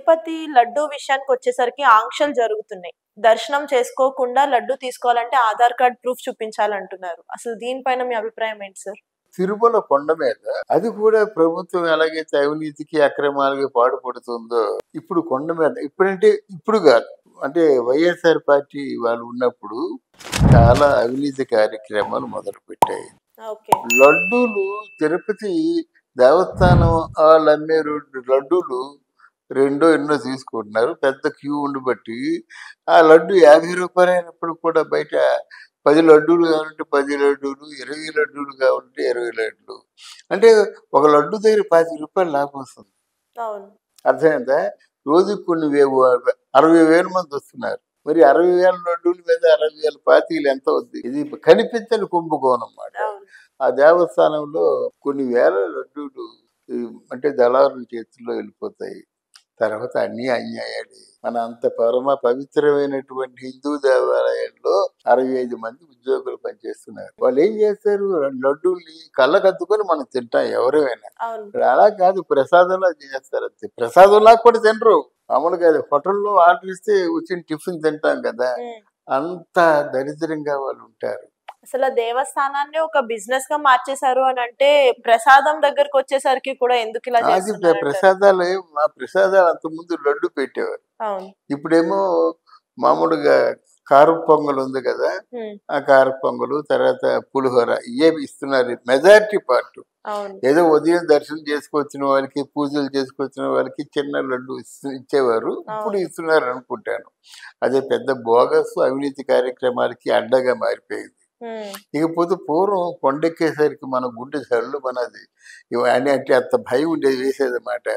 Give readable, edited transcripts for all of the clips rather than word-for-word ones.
తిరుపతి లడ్డూ విషయానికొచ్చేసరికి ఆంక్షలు జరుగుతున్నాయి. దర్శనం చేసుకోకుండా లడ్డూ తీసుకోవాలంటే ఆధార్ కార్డ్ ప్రూఫ్ చూపించాలంటున్నారు. అసలు దీనిపైన మీ అభిప్రాయం ఏంటి సార్? తిరుమల కొండ మీద అది కూడా ప్రభుత్వం ఎలాగైతే అవినీతికి అక్రమాలకి పాటుపడుతుందో ఇప్పుడు కొండ మీద ఇప్పుడంటే ఇప్పుడు కాదు, అంటే వైఎస్ఆర్ పార్టీ వాళ్ళు ఉన్నప్పుడు చాలా అవినీతి కార్యక్రమాలు మొదలు పెట్టాయి. లడ్డూలు తిరుపతి దేవస్థానం వాళ్ళు అమ్మే లడ్డూలు రెండో ఎన్నో తీసుకుంటున్నారు, పెద్ద క్యూ ఉండి బట్టి ఆ లడ్డు 50 రూపాయలు అయినప్పుడు కూడా బయట 10 లడ్డూలు కావాలంటే 10 లడ్డూలు, 20 లడ్డూలు కావాలంటే 20 లడ్డూలు, అంటే ఒక లడ్డు దగ్గర 25 రూపాయలు లాభం వస్తుంది. అర్థమైందా? రోజుకి కొన్ని 60,000 మంది వస్తున్నారు. మరి 60,000 లడ్డూల మీద 60,000 పాతీలు ఎంత అవుద్ది? ఇది కనిపించని కుంభకోణం అన్నమాట. ఆ దేవస్థానంలో కొన్ని వేల లడ్డూలు అంటే దళారుల చేతుల్లో వెళ్ళిపోతాయి. తర్వాత అన్ని అన్యాయాలు. మన అంత పరమ పవిత్రమైనటువంటి హిందూ దేవాలయాల్లో 65 మంది ఉద్యోగులు పనిచేస్తున్నారు. వాళ్ళు ఏం చేస్తారు? లడ్డూల్ని కళ్ళకద్దుకొని మనం తింటాం ఎవరైనా. అలా కాదు, ప్రసాదంలా చేస్తారు అంతే. ప్రసాదంలా కూడా తినరు. మామూలుగా హోటల్లో ఆర్డర్ ఇస్తే వచ్చిన టిఫిన్ తింటాం కదా, అంత దరిద్రంగా వాళ్ళు ఉంటారు. అసలు దేవస్థానాన్ని ఒక బిజినెస్ గా మార్చేశారు అని అంటే ప్రసాదం దగ్గరకు వచ్చేసరికి కూడా ఎందుకు ఇలా చేస్తున్నారు? ప్రసాదాలు మా ప్రసాదాలు అంత ముందు లడ్డు పెట్టేవారు. ఇప్పుడేమో మామూలుగా కారం పొంగల్ ఉంది కదా, ఆ కారం పొంగలు తర్వాత పులిహోర ఇవే ఇస్తున్నారు మెజారిటీ పార్ట్. ఏదో ఉదయం దర్శనం చేసుకొచ్చిన వాళ్ళకి, పూజలు చేసుకొచ్చిన వాళ్ళకి చిన్న లడ్డు ఇచ్చేవారు, ఇప్పుడు ఇస్తున్నారు అనుకుంటాను. అదే పెద్ద బోగస్ అవినీతి కార్యక్రమాలకి అడ్డగా మారిపోయింది. ఇకపోతే పూర్వం కొండెక్కేసరికి మన గుండె చల్లు మనది అని అంటే అంత భయం ఉండేది, వేసేది అన్నమాట.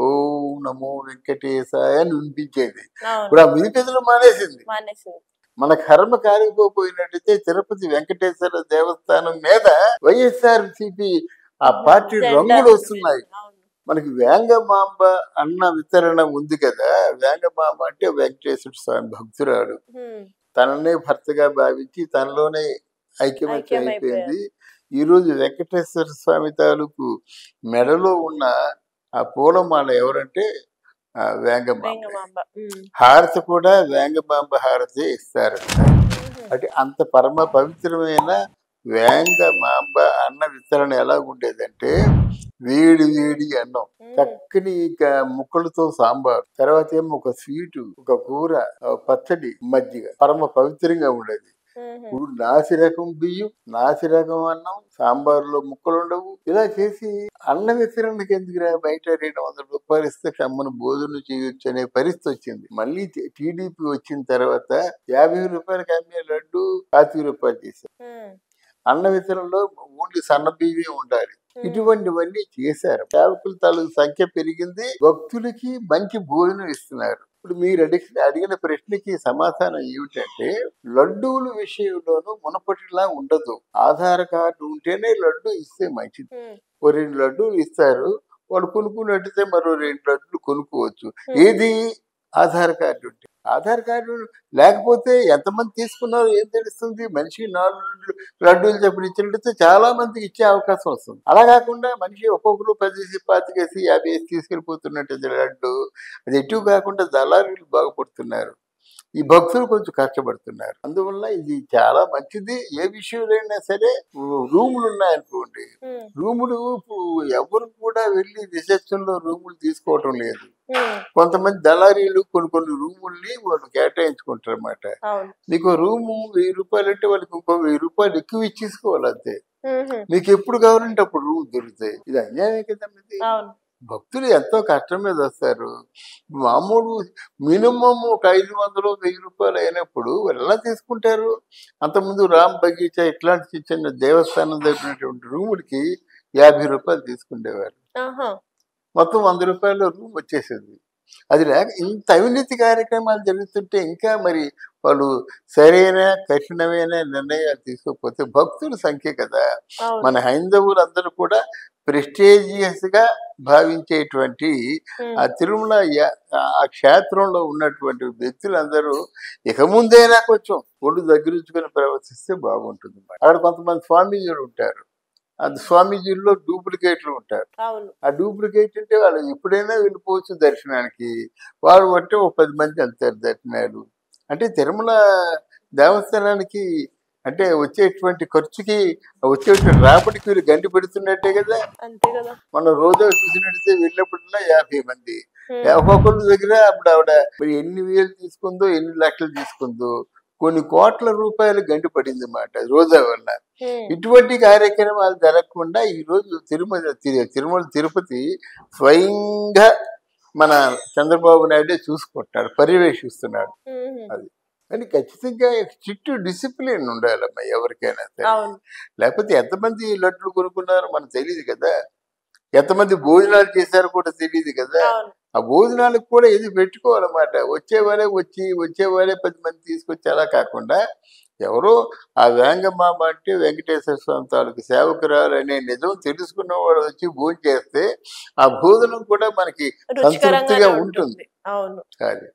ఓం నమో వెంకటేశాయ అని వినిపించేది. ఇప్పుడు ఆ వినిపించడం మానేసింది. మన కర్మ కారిపోయినట్టయితే తిరుపతి వెంకటేశ్వర దేవస్థానం మీద వైఎస్ఆర్సీపీ ఆ పార్టీ రంగులు వస్తున్నాయి. మనకి వేంగమాంబ అన్న వితరణ ఉంది కదా, వేంగమాంబ అంటే వెంకటేశ్వర స్వామి భక్తురాడు, తననే భర్తగా భావించి తనలోనే ఐక్యమత్యం అయిపోయింది. ఈరోజు వెంకటేశ్వర స్వామి తాలూకు మెడలో ఉన్న ఆ పూలమాల ఎవరంటే వేంగమాంబ. హారతి కూడా వేంగమాంబ హారతి ఇస్తారు. అంటే అంత పరమ పవిత్రమైన వేంగమాంబ అన్న వితరణ ఎలా ఉండేదంటే వేడి వేడి అన్నం, చక్కని ముక్కలతో సాంబార్, తర్వాత ఏమో ఒక స్వీటు, ఒక కూర, పచ్చడి, మజ్జిగ, పరమ పవిత్రంగా ఉండేది. ఇప్పుడు నాసిరకం బియ్యం, నాసిరకం అన్నం, సాంబార్లో ముక్కలు ఉండవు. ఇలా చేసి అన్న వితరణకి ఎందుకురా బయట 200 రూపాయలు ఇస్తే కమ్మను భోజనం చేయొచ్చు అనే పరిస్థితి వచ్చింది. మళ్ళీ టీడీపీ వచ్చిన తర్వాత 50 రూపాయలకి అమ్మే లడ్డు 25 రూపాయలు చేశారు. అన్న వితరణలో ఓన్లీ సన్న బియ్యమే ఉండాలి. ఇటువంటివన్నీ చేశారు. సేవకుల తాలూకు సంఖ్య పెరిగింది, భక్తులకి మంచి భోజనం ఇస్తున్నారు. ఇప్పుడు మీరు అడిగిన ప్రశ్నకి సమాధానం ఏమిటంటే లడ్డూల విషయంలోనూ మునపటిలా ఉండదు. ఆధార్ కార్డు ఉంటేనే లడ్డు ఇస్తే మంచిది. ఓ 2 లడ్డూలు ఇస్తారు, వాడు కొనుక్కున్నట్టయితే మరో 2 లడ్డూలు కొనుక్కోవచ్చు. ఏది? ఆధార్ కార్డు ఉంటే. ఆధార్ కార్డు లేకపోతే ఎంతమంది తీసుకున్నారో ఏం తెలుస్తుంది? మనిషి 4 లడ్డూలు చెప్పిన ఇచ్చినట్టయితే చాలా మందికి ఇచ్చే అవకాశం వస్తుంది. అలా కాకుండా మనిషి ఒక్కొక్కరు 10, 25, 50 తీసుకెళ్ళిపోతున్నట్టు లడ్డు, అది ఎటు కాకుండా దళారీలు బాగుపడుతున్నారు, ఈ భక్తులు కొంచెం కష్టపడుతున్నారు. అందువల్ల ఇది చాలా మంచిది. ఏ విషయంలో సరే రూములు ఉన్నాయనుకోండి, రూములు ఎవరు కూడా వెళ్ళి రిసెప్షన్ లో రూములు తీసుకోవటం లేదు. కొంతమంది దళారీలు కొన్ని రూముల్ని వాళ్ళు కేటాయించుకుంటారు అన్నమాట. మీకు రూము 1000 రూపాయలు అంటే వాళ్ళకి ఇంకో 1000 రూపాయలు ఎక్కువ ఇచ్చేసుకోవాలి అంతే. మీకు ఎప్పుడు కావాలంటే అప్పుడు రూమ్ దొరుకుతాయి. ఇది అన్యాయం కదండి. భక్తులు ఎంతో కష్టం మీద వస్తారు. మామూలు మినిమం ఒక 500, 1000 రూపాయలు అయినప్పుడు ఎలా తీసుకుంటారు? అంతకుముందు రామ్ బగీచా ఇట్లాంటి చిన్న దేవస్థానం దగ్గరటువంటి రూములకి 50 రూపాయలు తీసుకునేవారు. మొత్తం 100 రూపాయలు రూమ్ వచ్చేసేది. అది లేక ఇంత అవినీతి కార్యక్రమాలు జరుగుతుంటే ఇంకా మరి వాళ్ళు సరైన కఠినమైన నిర్ణయాలు తీసుకోకపోతే భక్తుల సంఖ్య కదా. మన హైందవులందరూ కూడా ప్రెస్టీజియస్ గా భావించేటువంటి ఆ తిరుమల ఆ క్షేత్రంలో ఉన్నటువంటి వ్యక్తులందరూ ఇక ముందైనా కొంచెం ఒళ్ళు దగ్గరించుకొని ప్రవర్తిస్తే బాగుంటుంది. అక్కడ కొంతమంది స్వామీజీలు ఉంటారు, అది స్వామీజీల్లో డూప్లికేట్లు ఉంటారు. ఆ డూప్లికేట్ అంటే వాళ్ళు ఎప్పుడైనా వెళ్ళిపోవచ్చు దర్శనానికి. వారు బట్టి ఒక 10 మంది వెళ్తారు దర్శనాలు. అంటే తిరుమల దేవస్థానానికి అంటే వచ్చేటువంటి ఖర్చుకి వచ్చేటువంటి రాబడికి వీళ్ళు గండి పెడుతున్నట్టే కదా. మనం రోజా చూసినట్టయితే వెళ్ళినప్పుడల్లా 50 మంది, ఒక్కొక్కరి దగ్గర అప్పుడు ఆవిడ మరి ఎన్ని వేలు తీసుకుందో ఎన్ని లక్షలు తీసుకుందో కొన్ని కోట్ల రూపాయలు గండి పడింది అన్నమాట రోజా వల్ల. ఇటువంటి కార్యక్రమాలు జరగకుండా ఈ రోజు తిరుమల తిరుపతి స్వయంగా మన చంద్రబాబు నాయుడే చూసుకుంటున్నాడు, పర్యవేక్షిస్తున్నాడు. అది కానీ ఖచ్చితంగా స్ట్రిక్ట్ డిసిప్లిన్ ఉండాలమ్మా ఎవరికైనా సరే. లేకపోతే ఎంతమంది లడ్లు కొనుక్కున్నారో మనకు తెలియదు కదా, ఎంతమంది భోజనాలు చేశారో కూడా తెలియదు కదా. ఆ భోజనాలకు కూడా ఇది పెట్టుకోవాలన్నమాట. వచ్చేవాళ్ళే వచ్చేవాళ్ళే 10 మంది తీసుకొచ్చి అలా కాకుండా ఎవరో ఆ వేంగమామ అంటే వెంకటేశ్వర స్వామి తాలూకు సేవకురాలు అనే నిజం తెలుసుకున్న వాడు వచ్చి భోజనం చేస్తే ఆ భోజనం కూడా మనకి సంతృప్తిగా ఉంటుంది. అది